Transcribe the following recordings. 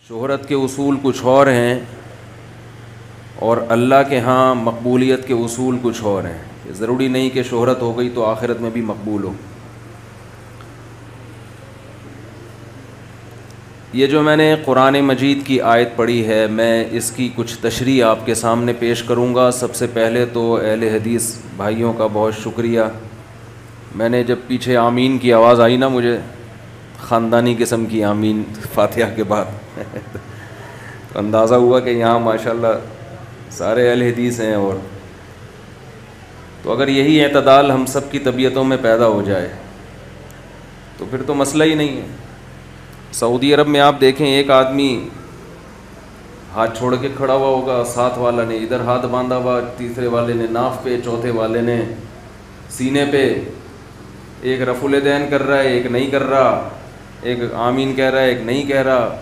شہرت کے اصول کچھ اور ہیں اور اللہ کے ہاں مقبولیت کے اصول کچھ اور ہیں. ضروری نہیں کہ شہرت ہو گئی تو آخرت میں بھی مقبول ہو. یہ جو میں نے قرآن مجید کی آیت پڑھی ہے، میں اس کی کچھ تشریح آپ کے سامنے پیش کروں گا. سب سے پہلے تو اہل حدیث بھائیوں کا بہت شکریہ. میں نے جب پیچھے آمین کی آواز آئی نا، مجھے خاندانی قسم کی آمین فاتحہ کے بعد تو اندازہ ہوا کہ یہاں ماشاءاللہ سارے اہل حدیث ہیں. اور تو اگر یہی اعتدال ہم سب کی طبیعتوں میں پیدا ہو جائے تو پھر تو مسئلہ ہی نہیں ہے. سعودی عرب میں آپ دیکھیں، ایک آدمی ہاتھ چھوڑ کے کھڑا ہوا ہوگا، ساتھ والا نے ادھر ہاتھ باندھا ہوا، تیسرے والے نے ناف پہ، چوتھے والے نے سینے پہ. ایک رفع الیدین کر رہا ہے، ایک نہیں کر رہا، ایک آمین کہہ رہا ہے، ایک نہیں کہہ رہا.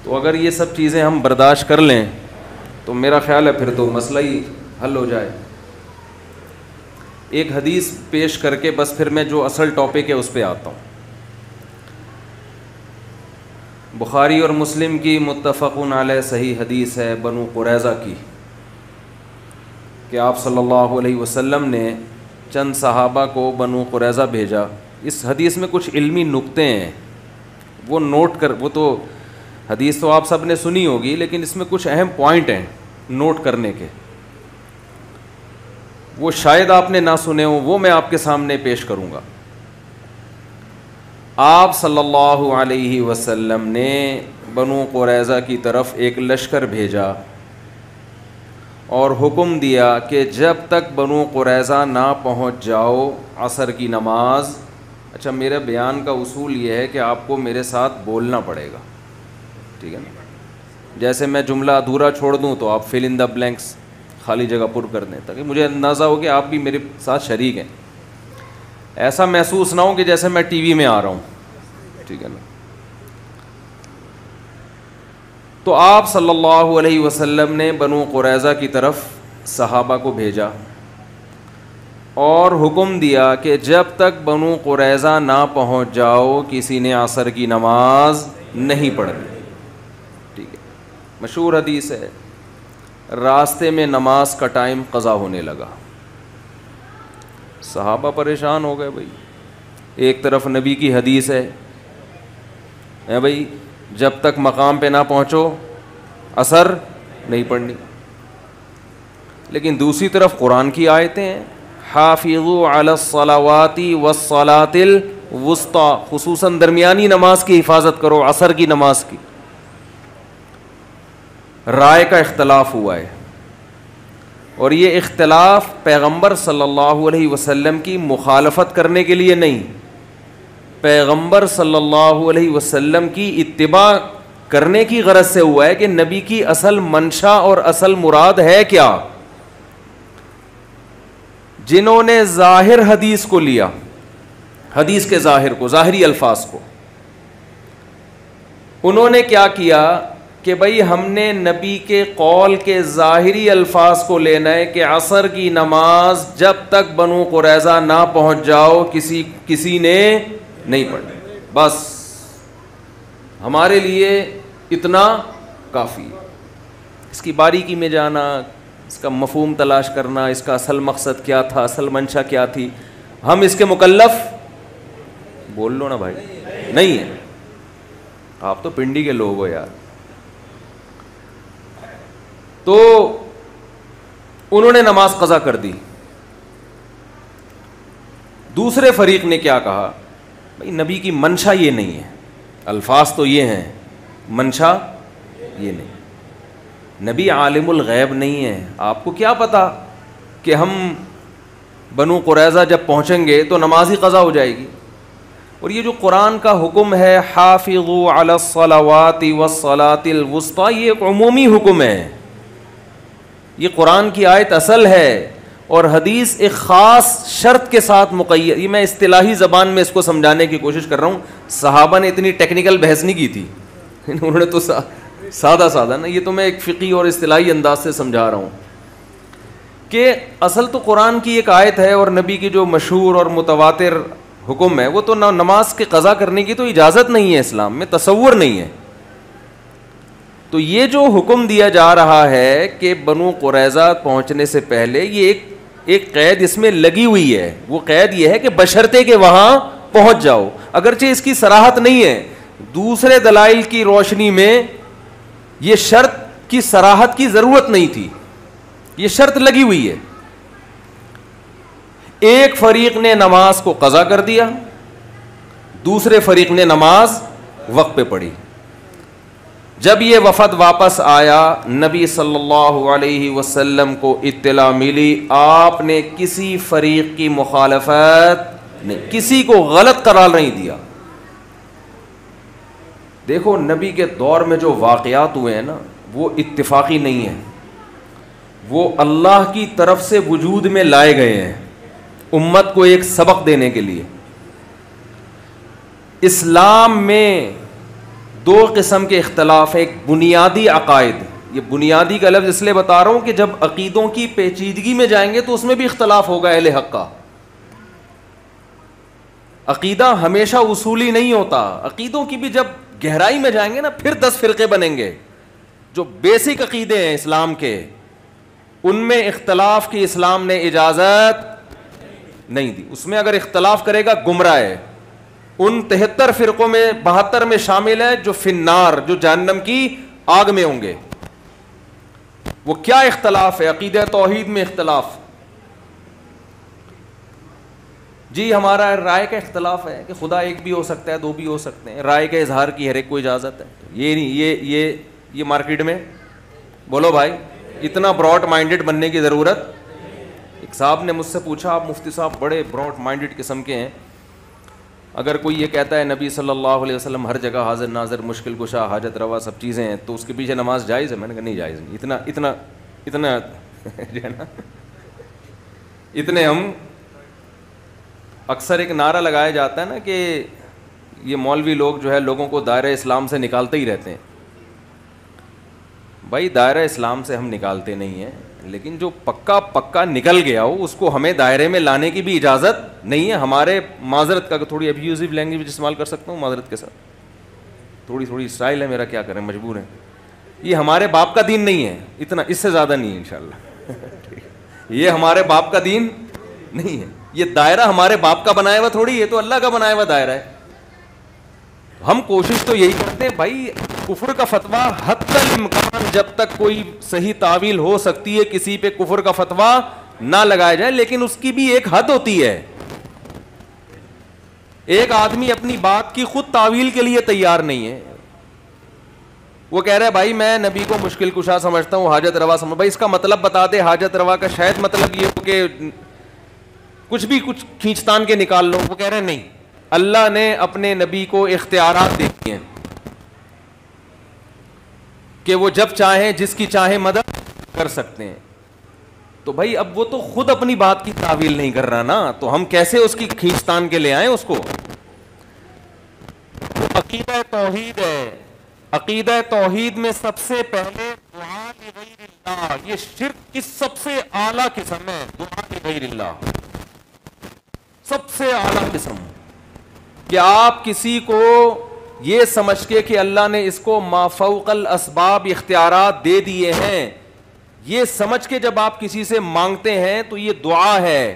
تو اگر یہ سب چیزیں ہم برداشت کر لیں تو میرا خیال ہے پھر تو مسئلہ ہی حل ہو جائے. ایک حدیث پیش کر کے بس پھر میں جو اصل ٹاپک ہے اس پہ آتا ہوں. بخاری اور مسلم کی متفقن علیہ صحیح حدیث ہے بنو قریظہ کی کہ آپ صلی اللہ علیہ وسلم نے چند صحابہ کو بنو قریظہ بھیجا. اس حدیث میں کچھ علمی نکتے ہیں، وہ نوٹ کر، وہ تو حدیث تو آپ سب نے سنی ہوگی لیکن اس میں کچھ اہم پوائنٹ ہیں نوٹ کرنے کے. وہ شاید آپ نے نہ سنے ہوں، وہ میں آپ کے سامنے پیش کروں گا. آپ صلی اللہ علیہ وسلم نے بنو قریظہ کی طرف ایک لشکر بھیجا اور حکم دیا کہ جب تک بنو قریظہ نہ پہنچ جاؤ عصر کی نماز. اچھا، میرے بیان کا اصول یہ ہے کہ آپ کو میرے ساتھ بولنا پڑے گا، ٹھیک ہے نا؟ جیسے میں جملہ ادھورا چھوڑ دوں تو آپ فل ان دا بلینکس، خالی جگہ پر کر دیں تاکہ مجھے اندازہ ہو کہ آپ بھی میرے ساتھ شریک ہیں. ایسا محسوس نہ ہو کہ جیسے میں ٹی وی میں آ رہا ہوں، ٹھیک ہے نا؟ تو آپ صلی اللہ علیہ وسلم نے بنو قریظہ کی طرف صحابہ کو بھیجا اور حکم دیا کہ جب تک بنو قریظہ نہ پہنچ جاؤ کسی نے عصر کی نماز نہیں پڑھنی. ٹھیک ہے، مشہور حدیث ہے. راستے میں نماز کا ٹائم قضا ہونے لگا، صحابہ پریشان ہو گئے. بھائی ایک طرف نبی کی حدیث ہے بھائی جب تک مقام پہ نہ پہنچو عصر نہیں پڑھنی، لیکن دوسری طرف قرآن کی آیتیں ہیں، حافظوا علی الصلوات والصلاۃ الوسطی، خصوصاً درمیانی نماز کی حفاظت کرو، عصر کی نماز کی. رائے کا اختلاف ہوا ہے اور یہ اختلاف پیغمبر صلی اللہ علیہ وسلم کی مخالفت کرنے کے لیے نہیں، پیغمبر صلی اللہ علیہ وسلم کی اتباع کرنے کی غرض سے ہوا ہے کہ نبی کی اصل منشا اور اصل مراد ہے کیا. جنہوں نے ظاہر حدیث کو لیا، حدیث کے ظاہر کو، ظاہری الفاظ کو، انہوں نے کیا کیا کہ بھائی ہم نے نبی کے قول کے ظاہری الفاظ کو لینا ہے کہ عصر کی نماز جب تک بنو قریظہ نہ پہنچ جاؤ کسی نے نہیں پڑھنی، بس ہمارے لیے اتنا کافی ہے. اس کی باریکی میں جانا، اس کا مفہوم تلاش کرنا، اس کا اصل مقصد کیا تھا، اصل منشا کیا تھی، ہم اس کے مکلف بول لو نا بھائی نہیں ہے. آپ تو پنڈی کے لوگ ہو یار. تو انہوں نے نماز قضا کر دی. دوسرے فریق نے کیا کہا، بھائی نبی کی منشا یہ نہیں ہے، الفاظ تو یہ ہیں، منشا یہ نہیں. نبی عالم الغیب نہیں ہے، آپ کو کیا پتا کہ ہم بنو قریظہ جب پہنچیں گے تو نماز ہی قضا ہو جائے گی. اور یہ جو قرآن کا حکم ہے حافظوا علی الصلوات والصلاۃ الوسطی، یہ ایک عمومی حکم ہے. یہ قرآن کی آیت اصل ہے اور حدیث ایک خاص شرط کے ساتھ مقید. یہ میں اصطلاحی زبان میں اس کو سمجھانے کی کوشش کر رہا ہوں. صحابہ نے اتنی ٹیکنیکل بحث نہیں کی تھی، انہوں نے تو سادہ نا، یہ تو میں ایک فقہی اور اصطلاحی انداز سے سمجھا رہا ہوں کہ اصل تو قرآن کی ایک آیت ہے اور نبی کی جو مشہور اور متواتر حکم ہے وہ تو نماز کے قضا کرنے کی تو اجازت نہیں ہے، اسلام میں تصور نہیں ہے. تو یہ جو حکم دیا جا رہا ہے کہ بنو قریظہ پہنچنے سے پہلے، یہ ایک قید اس میں لگی ہوئی ہے. وہ قید یہ ہے کہ بشرطے کہ وہاں پہنچ جاؤ. اگرچہ اس کی صراحت نہیں ہے، دوسرے دلائل کی روشنی میں یہ شرط کی صراحت کی ضرورت نہیں تھی، یہ شرط لگی ہوئی ہے. ایک فریق نے نماز کو قضا کر دیا، دوسرے فریق نے نماز وقت پہ پڑھی. جب یہ وفد واپس آیا، نبی صلی اللہ علیہ وسلم کو اطلاع ملی، آپ نے کسی فریق کی مخالفت نہیں، کسی کو غلط قرار نہیں دیا. دیکھو نبی کے دور میں جو واقعات ہوئے ہیں نا، وہ اتفاقی نہیں ہیں، وہ اللہ کی طرف سے وجود میں لائے گئے ہیں امت کو ایک سبق دینے کے لیے. اسلام میں دو قسم کے اختلاف ہیں. ایک بنیادی عقائد، یہ بنیادی کا لفظ اس لیے بتا رہا ہوں کہ جب عقیدوں کی پیچیدگی میں جائیں گے تو اس میں بھی اختلاف ہوگا اہل حق کا. عقیدہ ہمیشہ اصولی نہیں ہوتا، عقیدوں کی بھی جب گہرائی میں جائیں گے نا پھر 10 فرقے بنیں گے. جو بیسک عقیدے ہیں اسلام کے، ان میں اختلاف کی اسلام نے اجازت نہیں دی. اس میں اگر اختلاف کرے گا گمراہ ہے. ان 73 فرقوں میں 72 میں شامل ہے جو فنار، جو جہنم کی آگ میں ہوں گے. وہ کیا اختلاف ہے؟ عقیدہ توحید میں اختلاف. جی ہمارا رائے کا اختلاف ہے کہ خدا ایک بھی ہو سکتا ہے، دو بھی ہو سکتے ہیں. رائے کے اظہار کی ہر ایک کو اجازت ہے. یہ نہیں، یہ مارکیٹ میں بولو بھائی، اتنا براڈ مائنڈڈ بننے کی ضرورت. ایک صاحب نے مجھ سے پوچھا، آپ مفتی صاحب بڑے براڈ مائنڈڈ قسم کے ہیں، اگر کوئی یہ کہتا ہے نبی صلی اللہ علیہ وسلم ہر جگہ حاضر ناظر، مشکل کشا، حاجت روا سب چیزیں ہیں، تو اس کے پیچھے نماز جائز ہے؟ میں نے کہا نہیں جائز نہیں. اتنا جو ہے نا، اتنے ہم اکثر ایک نعرہ لگایا جاتا ہے نا کہ یہ مولوی لوگ جو ہے لوگوں کو دائرہ اسلام سے نکالتے ہی رہتے ہیں. بھائی دائرہ اسلام سے ہم نکالتے نہیں ہیں، لیکن جو پکا نکل گیا ہو اس کو ہمیں دائرے میں لانے کی بھی اجازت نہیں ہے. ہمارے معذرت کا تھوڑی ابیوزو لینگویج استعمال کر سکتا ہوں معذرت کے ساتھ، تھوڑی اسٹائل ہے میرا، کیا کریں مجبور ہیں. یہ ہمارے باپ کا دین نہیں ہے، اتنا اس سے زیادہ نہیں ہے انشاءاللہ. یہ ہمارے باپ کا دین نہیں ہے. یہ دائرہ ہمارے باپ کا بنایا ہوا تھوڑی، یہ تو اللہ کا بنایا ہوا دائرہ ہے. ہم کوشش تو یہی کرتے ہیں بھائی، کفر کا فتویٰ حتی الامکان جب تک کوئی صحیح تعویل ہو سکتی ہے کسی پہ کفر کا فتویٰ نہ لگایا جائے، لیکن اس کی بھی ایک حد ہوتی ہے. ایک آدمی اپنی بات کی خود تعویل کے لیے تیار نہیں ہے. وہ کہہ رہا ہے بھائی میں نبی کو مشکل کشا سمجھتا ہوں، حاجت روا سمجھ. بھائی اس کا مطلب بتا دے. حاجت روا کا شاید مطلب یہ ہو کہ کچھ کھینچتان کے نکال لو. وہ کہہ رہے ہیں نہیں، اللہ نے اپنے نبی کو اختیارات دے دیے ہیں کہ وہ جب چاہیں جس کی چاہیں مدد کر سکتے ہیں. تو بھائی اب وہ تو خود اپنی بات کی تعویل نہیں کر رہا نا، تو ہم کیسے اس کی کھینچتان کے لے آئیں اس کو. عقیدہ توحید ہے. عقیدہ توحید میں سب سے پہلے دعا لغیر اللہ، یہ شرک کی سب سے اعلیٰ قسم ہے. دعا لغیر اللہ سب سے اعلیٰ قسم، کہ آپ کسی کو یہ سمجھ کے کہ اللہ نے اس کو ما فوق الاسباب اختیارات دے دیے ہیں، یہ سمجھ کے جب آپ کسی سے مانگتے ہیں تو یہ دعا ہے.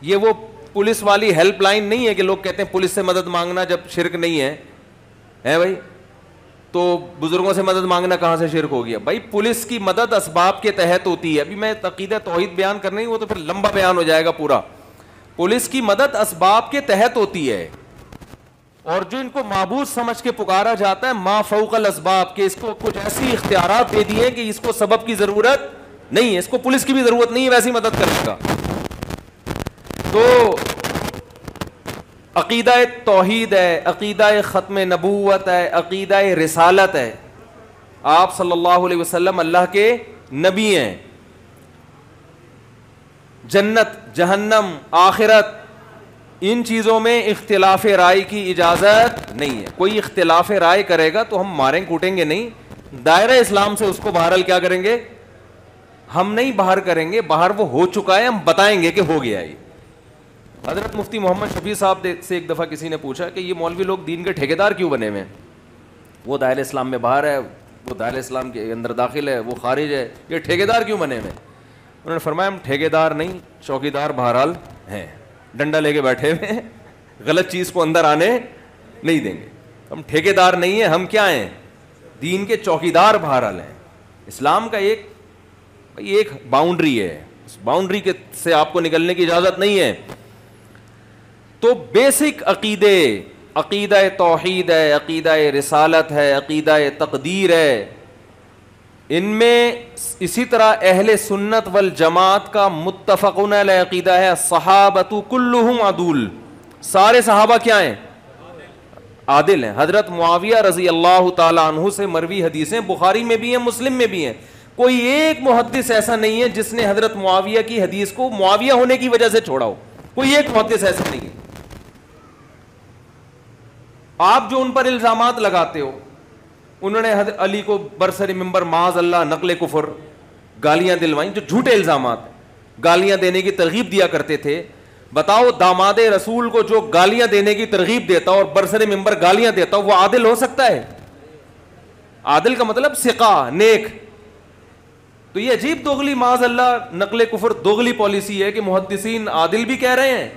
یہ وہ پولیس والی ہیلپ لائن نہیں ہے کہ لوگ کہتے ہیں پولیس سے مدد مانگنا جب شرک نہیں ہے بھائی، تو بزرگوں سے مدد مانگنا کہاں سے شرک ہو گیا. بھائی پولیس کی مدد اسباب کے تحت ہوتی ہے. ابھی میں عقیدہ توحید بیان کرنا ہی، وہ تو پھر لمبا بیان ہو جائے گا پورا. پولیس کی مدد اسباب کے تحت ہوتی ہے، اور جو ان کو معبود سمجھ کے پکارا جاتا ہے ما فوق الاسباب، کہ اس کو کچھ ایسی اختیارات دے دیے کہ اس کو سبب کی ضرورت نہیں ہے، اس کو پولیس کی بھی ضرورت نہیں ہے ویسی مدد کرنے کا. تو عقیدہ توحید ہے، عقیدہ ختم نبوت ہے، عقیدہ رسالت ہے. آپ صلی اللہ علیہ وسلم اللہ کے نبی ہیں. جنت، جہنم، آخرت، ان چیزوں میں اختلاف رائے کی اجازت نہیں ہے. کوئی اختلاف رائے کرے گا تو ہم ماریں کوٹیں گے نہیں، دائرہ اسلام سے اس کو بہرحال کیا کریں گے، ہم نہیں باہر کریں گے. باہر وہ ہو چکا ہے، ہم بتائیں گے کہ ہو گیا. یہ حضرت مفتی محمد شفیع صاحب سے ایک دفعہ کسی نے پوچھا کہ یہ مولوی لوگ دین کے ٹھیکیدار کیوں بنے ہوئے ہیں؟ وہ دائرہ اسلام میں باہر ہے، وہ دائرہ اسلام کے اندر داخل ہے، وہ خارج ہے، یہ ٹھیکیدار کیوں بنے ہوئے؟ انہوں نے فرمایا ہم ٹھیکیدار نہیں، چوکیدار بہرحال ہیں، ڈنڈا لے کے بیٹھے ہوئے ہیں، غلط چیز کو اندر آنے نہیں دیں گے. ہم ٹھیکیدار نہیں ہیں، ہم کیا ہیں؟ دین کے چوکیدار بہرحال ہیں. اسلام کا ایک باؤنڈری ہے، اس باؤنڈری کے سے آپ کو نکلنے کی اجازت نہیں ہے. تو بیسک عقیدہ توحید ہے، عقیدہ رسالت ہے، عقیدہ تقدیر ہے. ان میں اسی طرح اہل سنت والجماعت کا متفقون علیہ عقیدہ ہے صحابۃ کلہم عدول، سارے صحابہ کیا ہیں؟ عادل ہیں. حضرت معاویہ رضی اللہ تعالی عنہ سے مروی حدیثیں بخاری میں بھی ہیں، مسلم میں بھی ہیں. کوئی ایک محدث ایسا نہیں ہے جس نے حضرت معاویہ کی حدیث کو معاویہ ہونے کی وجہ سے چھوڑا ہو، کوئی ایک محدث ایسا نہیں ہے. آپ جو ان پر الزامات لگاتے ہو، انہوں نے حضرت علی کو برسر منبر معاذ اللہ نقل کفر گالیاں دلوائیں، جو جھوٹے الزامات، گالیاں دینے کی ترغیب دیا کرتے تھے. بتاؤ داماد رسول کو جو گالیاں دینے کی ترغیب دیتا اور برسر منبر گالیاں دیتا وہ عادل ہو سکتا ہے؟ عادل کا مطلب ثقہ، نیک. تو یہ عجیب دوغلی معاذ اللہ نقل کفر دوغلی پالیسی ہے کہ محدثین عادل بھی کہہ رہے ہیں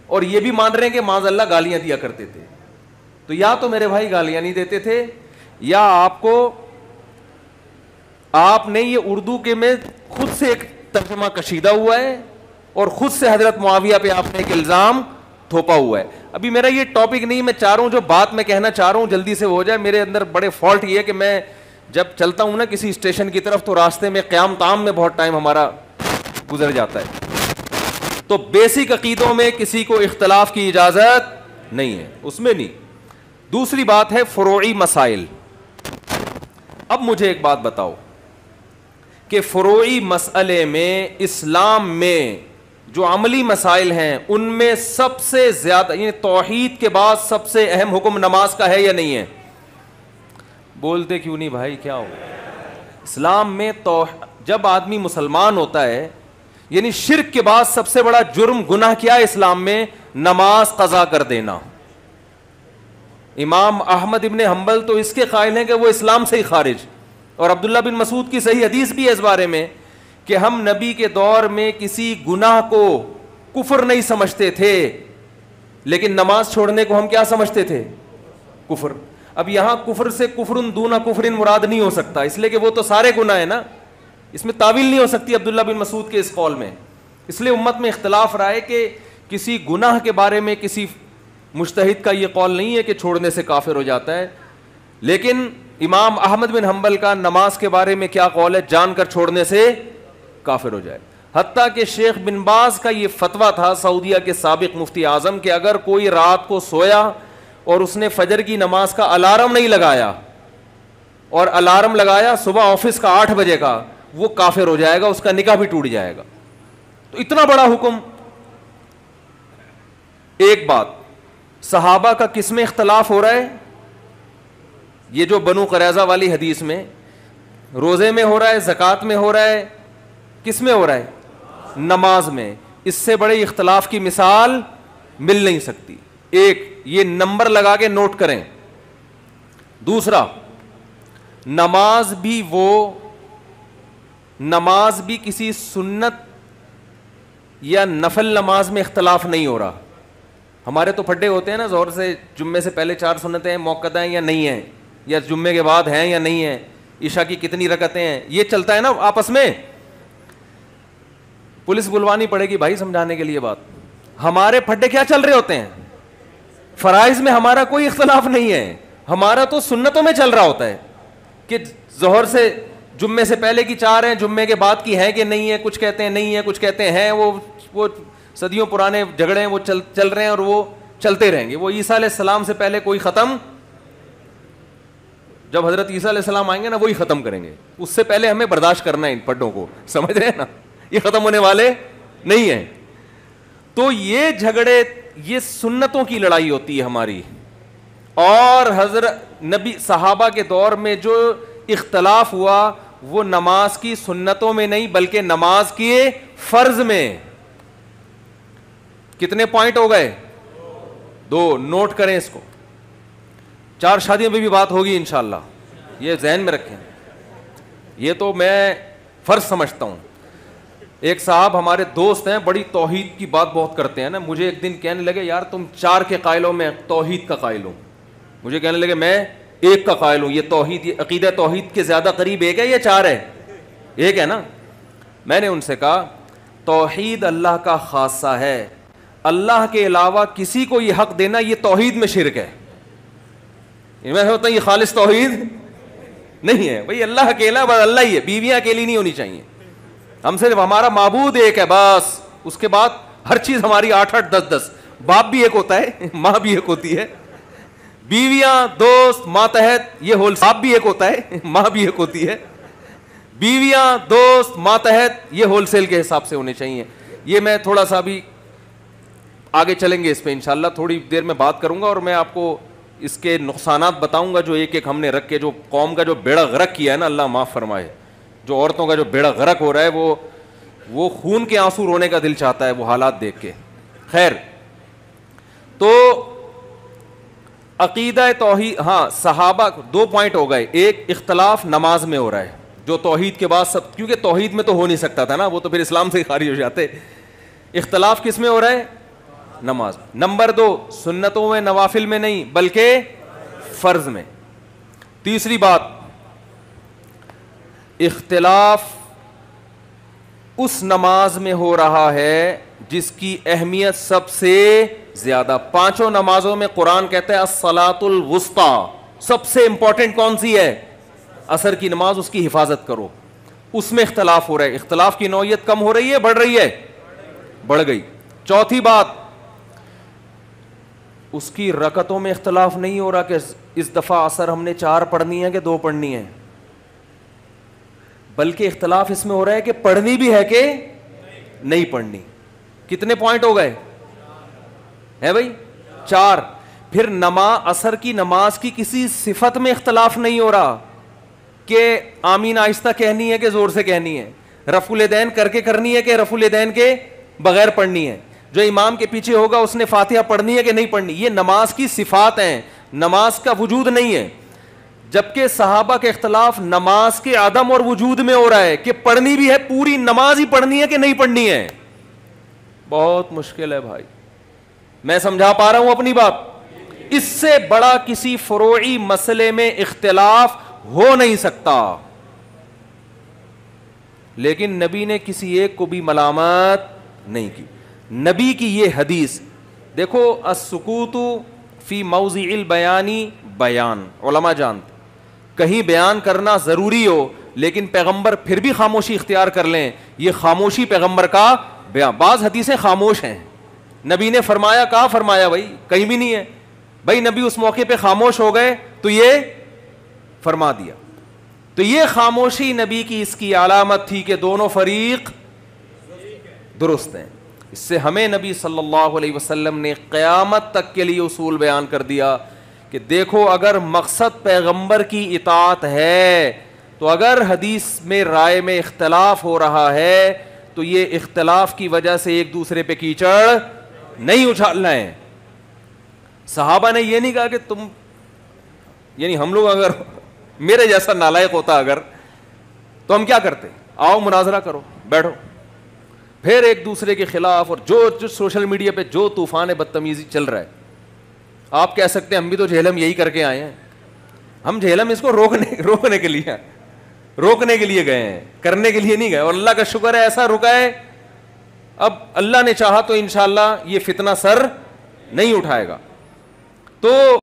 اور یہ بھی مان رہے ہیں کہ معاذ اللہ گالیاں دیا کرتے تھے. تو یا تو میرے بھائی گالیاں نہیں دیتے تھے، یا آپ نے یہ اردو کے میں خود سے ایک ترجمہ کشیدہ ہوا ہے اور خود سے حضرت معاویہ پہ آپ نے ایک الزام تھوپا ہوا ہے. ابھی میرا یہ ٹاپک نہیں، میں چاہ رہا ہوں جو بات میں کہنا چاہ رہا ہوں جلدی سے ہو جائے. میرے اندر بڑے فالٹ یہ ہے کہ میں جب چلتا ہوں نا کسی اسٹیشن کی طرف تو راستے میں قیام تام میں بہت ٹائم ہمارا گزر جاتا ہے. تو بیسک عقیدوں میں کسی کو اختلاف کی اجازت نہیں ہے، اس میں نہیں. دوسری بات ہے فروعی مسائل. اب مجھے ایک بات بتاؤ کہ فروعی مسئلے میں اسلام میں جو عملی مسائل ہیں ان میں سب سے زیادہ، یعنی توحید کے بعد سب سے اہم حکم نماز کا ہے یا نہیں ہے؟ بولتے کیوں نہیں بھائی، کیا ہو؟ اسلام میں جب آدمی مسلمان ہوتا ہے، یعنی شرک کے بعد سب سے بڑا جرم گناہ کیا ہے اسلام میں؟ نماز قضا کر دینا. امام احمد ابن حنبل تو اس کے قائل ہیں کہ وہ اسلام سے ہی خارج، اور عبداللہ بن مسعود کی صحیح حدیث بھی ہے اس بارے میں کہ ہم نبی کے دور میں کسی گناہ کو کفر نہیں سمجھتے تھے، لیکن نماز چھوڑنے کو ہم کیا سمجھتے تھے؟ کفر. اب یہاں کفر سے کفر دون کفر مراد نہیں ہو سکتا، اس لیے کہ وہ تو سارے گناہ ہیں نا، اس میں تعویل نہیں ہو سکتی عبداللہ بن مسعود کے اس قول میں. اس لیے امت میں اختلاف رہا ہے کہ کسی گناہ کے بارے میں کسی مجتہد کا یہ قول نہیں ہے کہ چھوڑنے سے کافر ہو جاتا ہے. لیکن امام احمد بن حنبل کا نماز کے بارے میں کیا قول ہے؟ جان کر چھوڑنے سے کافر ہو جائے. حتیٰ کہ شیخ بن باز کا یہ فتویٰ تھا، سعودیہ کے سابق مفتی اعظم، کہ اگر کوئی رات کو سویا اور اس نے فجر کی نماز کا الارم نہیں لگایا اور الارم لگایا صبح آفس کا 8 بجے کا، وہ کافر ہو جائے گا، اس کا نکاح بھی ٹوٹ جائے گا. تو اتنا بڑا حکم. ایک بات، صحابہ کا کس میں اختلاف ہو رہا ہے؟ یہ جو بنو قریظہ والی حدیث میں، روزے میں ہو رہا ہے، زکوٰۃ میں ہو رہا ہے، کس میں ہو رہا ہے؟ نماز میں. اس سے بڑے اختلاف کی مثال مل نہیں سکتی. ایک یہ نمبر لگا کے نوٹ کریں. دوسرا، نماز بھی کسی سنت یا نفل نماز میں اختلاف نہیں ہو رہا. ہمارے تو پھڈے ہوتے ہیں نا، ظہر سے جمعے سے پہلے 4 سنتیں موقع ہیں یا نہیں ہیں، یا جمعے کے بعد ہیں یا نہیں ہیں، عشاء کی کتنی رکعتیں ہیں، یہ چلتا ہے نا آپس میں. پولیس بلوانی پڑے گی بھائی سمجھانے کے لیے بات. ہمارے پھڈے کیا چل رہے ہوتے ہیں؟ فرائض میں ہمارا کوئی اختلاف نہیں ہے، ہمارا تو سنتوں میں چل رہا ہوتا ہے کہ ظہر سے جمعے سے پہلے کی 4 ہیں، جمعے کے بعد کی ہیں کہ نہیں ہے. کچھ کہتے ہیں نہیں ہے، کچھ کہتے ہیں. وہ صدیوں پرانے جھگڑے ہیں، وہ چل رہے ہیں اور وہ چلتے رہیں گے. وہ عیسیٰ علیہ السلام سے پہلے کوئی ختم، جب حضرت عیسیٰ علیہ السلام آئیں گے نا وہی ختم کریں گے. اس سے پہلے ہمیں برداشت کرنا ہے ان پھڈوں کو، سمجھ رہے ہیں نا، یہ ختم ہونے والے نہیں ہیں. تو یہ جھگڑے، یہ سنتوں کی لڑائی ہوتی ہے ہماری. اور حضرت نبی صحابہ کے دور میں جو اختلاف ہوا وہ نماز کی سنتوں میں نہیں بلکہ نماز کی فرض میں. کتنے پوائنٹ ہو گئے؟ 2. نوٹ کریں اس کو. 4 شادیوں پہ بھی بات ہوگی انشاءاللہ، یہ ذہن میں رکھیں. یہ تو میں فرض سمجھتا ہوں. ایک صاحب ہمارے دوست ہیں, بڑی توحید کی بات بہت کرتے ہیں نا, مجھے ایک دن کہنے لگے یار تم 4 کے قائل ہو, میں توحید کا قائل ہوں. مجھے کہنے لگے میں 1 کا قائل ہوں. یہ توحید, یہ عقیدہ توحید کے زیادہ قریب 1 ہے یا 4 ہے؟ 1 ہے نا. میں نے ان سے کہا توحید اللہ کا خاصہ ہے, اللہ کے علاوہ کسی کو یہ حق دینا یہ توحید میں شرک ہے. میں ہوتا یہ خالص توحید نہیں ہے بھائی, اللہ اکیلا بس اللہ ہی ہے, بیویاں اکیلی نہیں ہونی چاہیے. ہم صرف ہمارا معبود 1 ہے بس, اس کے بعد ہر چیز ہماری 8-8 10-10. باپ بھی 1 ہوتا ہے, ماں بھی 1 ہوتی ہے, بیویاں دوست ماتحت یہ ہول, باپ بھی 1 ہوتا ہے, ماں بھی 1 ہوتی ہے, بیویاں دوست ماتحت یہ ہول سیل کے حساب سے ہونے چاہیے. یہ میں تھوڑا سا بھی آگے چلیں گے اس پہ انشاءاللہ, تھوڑی دیر میں بات کروں گا اور میں آپ کو اس کے نقصانات بتاؤں گا جو ایک ایک ہم نے رکھ کے, جو قوم کا جو بیڑا غرق کیا ہے نا, اللہ معاف فرمائے, جو عورتوں کا جو بیڑا غرق ہو رہا ہے وہ خون کے آنسو رونے کا دل چاہتا ہے وہ حالات دیکھ کے. خیر, تو عقیدہ توحید, ہاں صحابہ 2 پوائنٹ ہو گئے. ایک اختلاف نماز میں ہو رہا ہے جو توحید کے بعد سب, کیونکہ توحید میں تو ہو نہیں سکتا تھا نا, وہ تو پھر اسلام سے خارج ہو جاتے. اختلاف کس میں ہو رہا ہے؟ نماز. نمبر 2 سنتوں میں نوافل میں نہیں بلکہ فرض میں. تیسری بات, اختلاف اس نماز میں ہو رہا ہے جس کی اہمیت سب سے زیادہ. 5 نمازوں میں قرآن کہتا ہے الصلاۃ الوسطیٰ, سب سے امپورٹنٹ کون سی ہے؟ عصر کی نماز, اس کی حفاظت کرو. اس میں اختلاف ہو رہا ہے. اختلاف کی نوعیت کم ہو رہی ہے بڑھ رہی ہے؟ بڑھ گئی. چوتھی بات, اس کی رکعتوں میں اختلاف نہیں ہو رہا کہ اس دفعہ عصر ہم نے 4 پڑھنی ہے کہ 2 پڑھنی ہے, بلکہ اختلاف اس میں ہو رہا ہے کہ پڑھنی بھی ہے کہ نہیں پڑھنی. کتنے پوائنٹ ہو گئے ہے بھائی؟ 4. پھر عصر کی نماز کی کسی صفت میں اختلاف نہیں ہو رہا کہ آمین آہستہ کہنی ہے کہ زور سے کہنی ہے, رفع الیدین کر کے کرنی ہے کہ رفع الیدین کے بغیر پڑھنی ہے, جو امام کے پیچھے ہوگا اس نے فاتحہ پڑھنی ہے کہ نہیں پڑھنی. یہ نماز کی صفات ہیں, نماز کا وجود نہیں ہے. جبکہ صحابہ کا اختلاف نماز کے عدم اور وجود میں ہو رہا ہے کہ پڑھنی بھی ہے, پوری نماز ہی پڑھنی ہے کہ نہیں پڑھنی ہے. بہت مشکل ہے بھائی, میں سمجھا پا رہا ہوں اپنی بات؟ اس سے بڑا کسی فروعی مسئلے میں اختلاف ہو نہیں سکتا. لیکن نبی نے کسی ایک کو بھی ملامت نہیں کی. نبی کی یہ حدیث دیکھو, السکوت فی موضع البیان بیان, علماء جانتے کہیں بیان کرنا ضروری ہو لیکن پیغمبر پھر بھی خاموشی اختیار کر لیں, یہ خاموشی پیغمبر کا بیان. بعض حدیثیں خاموش ہیں, نبی نے فرمایا, کہاں فرمایا بھائی؟ کہیں بھی نہیں ہے بھائی. نبی اس موقع پہ خاموش ہو گئے تو یہ فرما دیا. تو یہ خاموشی نبی کی اس کی علامت تھی کہ دونوں فریق درست ہیں. اس سے ہمیں نبی صلی اللہ علیہ وسلم نے قیامت تک کے لیے اصول بیان کر دیا کہ دیکھو اگر مقصد پیغمبر کی اطاعت ہے تو اگر حدیث میں رائے میں اختلاف ہو رہا ہے تو یہ اختلاف کی وجہ سے ایک دوسرے پہ کیچڑ نہیں اچھالنا ہے. صحابہ نے یہ نہیں کہا کہ تم, یعنی ہم لوگ اگر میرے جیسا نالائق ہوتا اگر, تو ہم کیا کرتے؟ آؤ مناظرہ کرو, بیٹھو, پھر ایک دوسرے کے خلاف. اور جو سوشل میڈیا پہ جو طوفان بدتمیزی چل رہا ہے, آپ کہہ سکتے ہیں ہم بھی تو جہلم یہی کر کے آئے ہیں. ہم جہلم اس کو روکنے کے لیے گئے ہیں, کرنے کے لیے نہیں گئے. اور اللہ کا شکر ہے ایسا رکا ہے, اب اللہ نے چاہا تو انشاءاللہ یہ فتنہ سر نہیں اٹھائے گا. تو